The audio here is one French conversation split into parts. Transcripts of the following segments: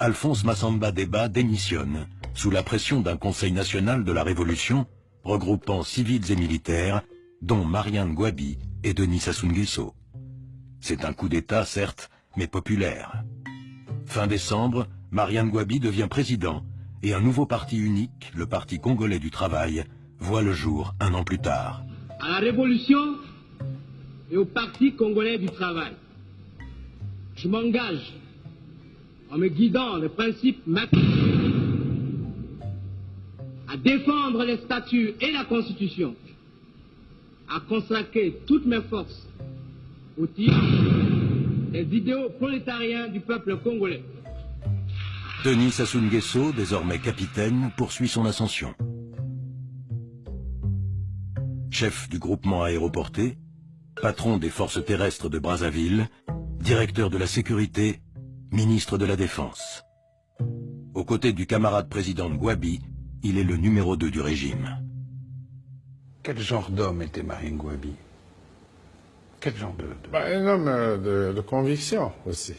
Alphonse Massamba Deba démissionne sous la pression d'un conseil national de la Révolution regroupant civils et militaires, dont Mariane Gouabi et Denis Sassou Nguesso. C'est un coup d'État, certes, mais populaire. Fin décembre, Mariane Gouabi devient président et un nouveau parti unique, le Parti congolais du travail, voit le jour un an plus tard. À la Révolution et au Parti congolais du travail, je m'engage en me guidant le principe à défendre les statuts et la Constitution, à consacrer toutes mes forces au titre des idéaux prolétariens du peuple congolais. Denis Sassou Nguesso, désormais capitaine, poursuit son ascension. Chef du groupement aéroporté, patron des forces terrestres de Brazzaville, directeur de la sécurité, ministre de la Défense. Aux côtés du camarade président Gouabi, il est le numéro 2 du régime. Quel genre d'homme était Mariane Gouabi? Quel genre de... Un homme de conviction aussi.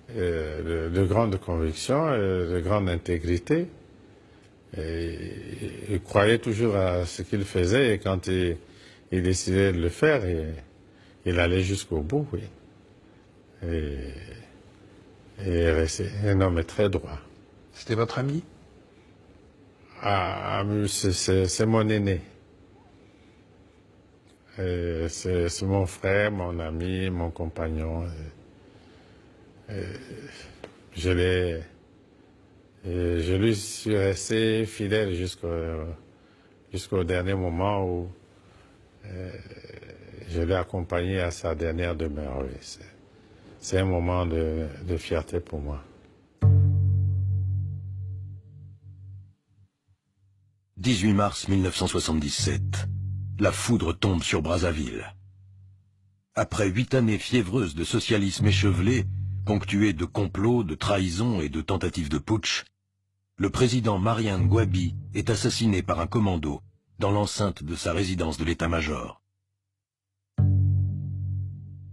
De grande conviction, de grande intégrité. Et il croyait toujours à ce qu'il faisait et quand il décidait de le faire, il allait jusqu'au bout, oui. Et c'est un homme très droit. C'était votre ami? C'est mon aîné. C'est mon frère, mon ami, mon compagnon. Je lui suis resté fidèle jusqu'au dernier moment où je l'ai accompagné à sa dernière demeure. Oui. C'est un moment de fierté pour moi. 18 mars 1977. La foudre tombe sur Brazzaville. Après 8 années fiévreuses de socialisme échevelé, ponctuées de complots, de trahisons et de tentatives de putsch, le président Mariane Gouabi est assassiné par un commando dans l'enceinte de sa résidence de l'état-major.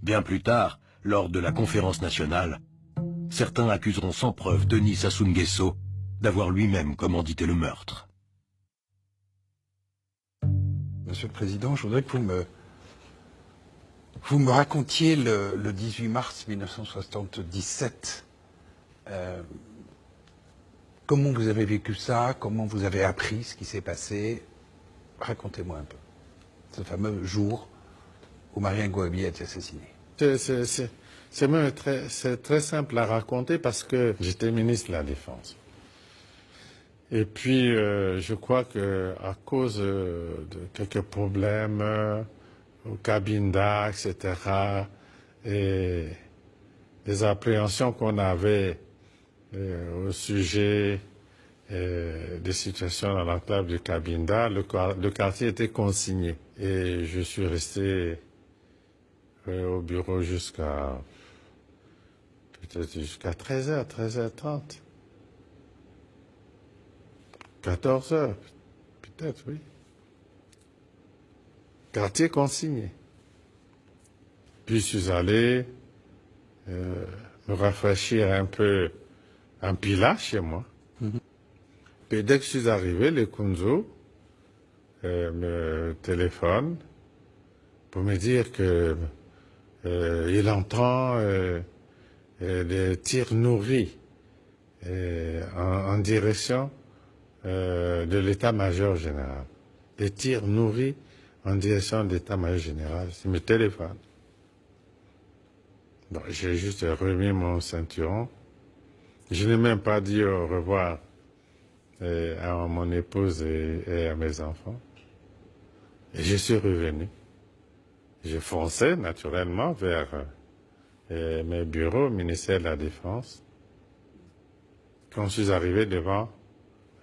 Bien plus tard, lors de la conférence nationale, certains accuseront sans preuve Denis Sassou Nguesso d'avoir lui-même commandité le meurtre. Monsieur le Président, je voudrais que vous me racontiez le 18 mars 1977. Comment vous avez vécu ça? Comment vous avez appris ce qui s'est passé? Racontez-moi un peu. Ce fameux jour où Mariane Gouabi a été assassinée. C'est très simple à raconter parce que j'étais ministre de la Défense. Et puis, je crois qu'à cause de quelques problèmes au Cabinda, etc., et des appréhensions qu'on avait au sujet des situations dans l'enclave du Cabinda, le quartier était consigné. Et je suis resté au bureau jusqu'à 13h, 13h30. 14h, peut-être, oui. Quartier consigné. Puis je suis allé me rafraîchir un peu en Pila chez moi. Puis dès que je suis arrivé, le Kunzo me téléphone pour me dire que il entend des tirs nourris en direction de l'état-major général. Des tirs nourris en direction de l'état-major général. Il me téléphone. Bon, j'ai juste remis mon ceinturon. Je n'ai même pas dit au revoir à mon épouse et à mes enfants. Et je suis revenu. J'ai foncé naturellement vers mes bureaux au ministère de la Défense. Quand je suis arrivé devant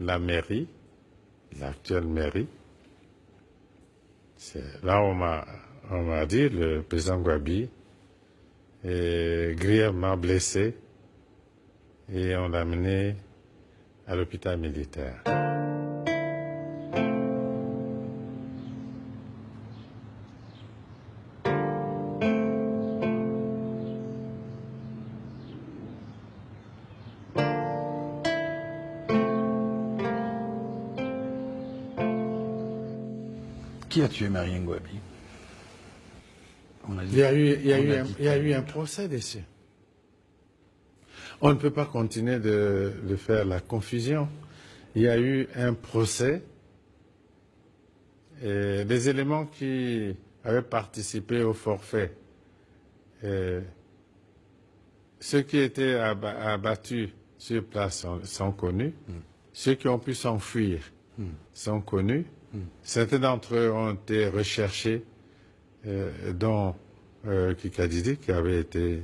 la mairie, l'actuelle mairie, là on m'a dit, le président Gouabi est grièvement blessé et on l'a amené à l'hôpital militaire. Qui a tué Marien Gouabi? Il y a eu un procès dessus. On ne peut pas continuer de faire la confusion. Il y a eu un procès et les éléments qui avaient participé au forfait, ceux qui étaient abattus sur place sont connus, ceux qui ont pu s'enfuir sont connus, certains d'entre eux ont été recherchés, dont Kikadidi qui avait été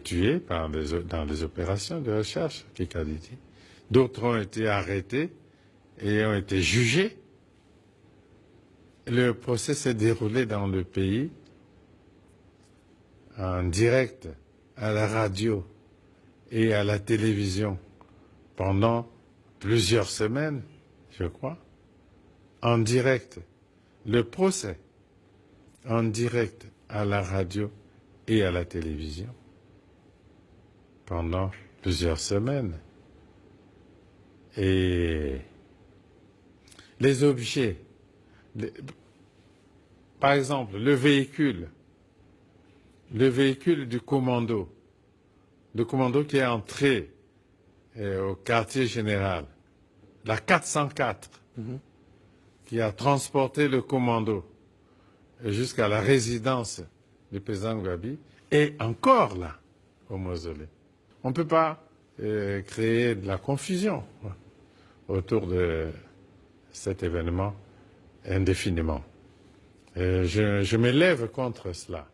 tué dans les opérations de recherche, Kikadidi. D'autres ont été arrêtés et ont été jugés. Le procès s'est déroulé dans le pays, en direct, à la radio et à la télévision, pendant plusieurs semaines, je crois, en direct. Le procès, en direct à la radio et à la télévision, pendant plusieurs semaines. Et les objets, par exemple, le véhicule du commando, le commando qui est entré au quartier général, la 404, qui a transporté le commando jusqu'à la résidence du président Gouabi, est encore là, au mausolée. On ne peut pas créer de la confusion autour de cet événement indéfiniment. Je m'élève contre cela.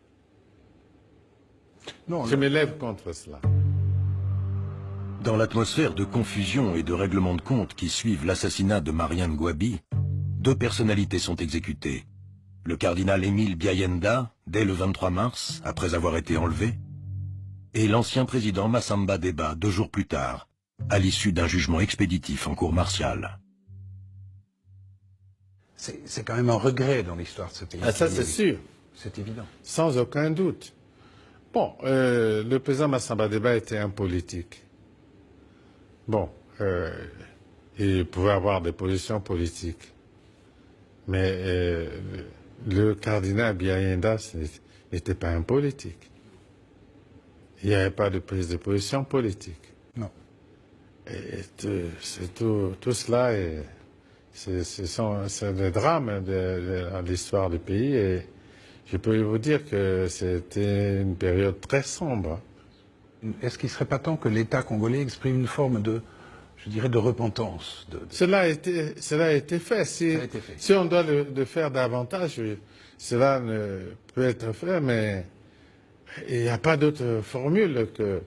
Je m'élève contre cela. Dans l'atmosphère de confusion et de règlement de compte qui suivent l'assassinat de Marien Gouabi, deux personnalités sont exécutées. Le cardinal Émile Biayenda, dès le 23 mars, après avoir été enlevé, et l'ancien président Massamba Deba, 2 jours plus tard, à l'issue d'un jugement expéditif en cour martiale. C'est quand même un regret dans l'histoire de ce pays. Ah, ça, c'est sûr. C'est évident. Sans aucun doute. Bon, le président Massamba Deba était un politique. Bon, il pouvait avoir des positions politiques. Mais le cardinal Biayenda n'était pas un politique. Il n'y avait pas de prise de position politique. Non. Et tout cela, c'est le drame de l'histoire du pays. Et je peux vous dire que c'était une période très sombre. Est-ce qu'il ne serait pas temps que l'État congolais exprime une forme de, je dirais, de repentance Cela a été fait. Si on doit le faire davantage, cela ne peut être fait, mais il n'y a pas d'autre formule que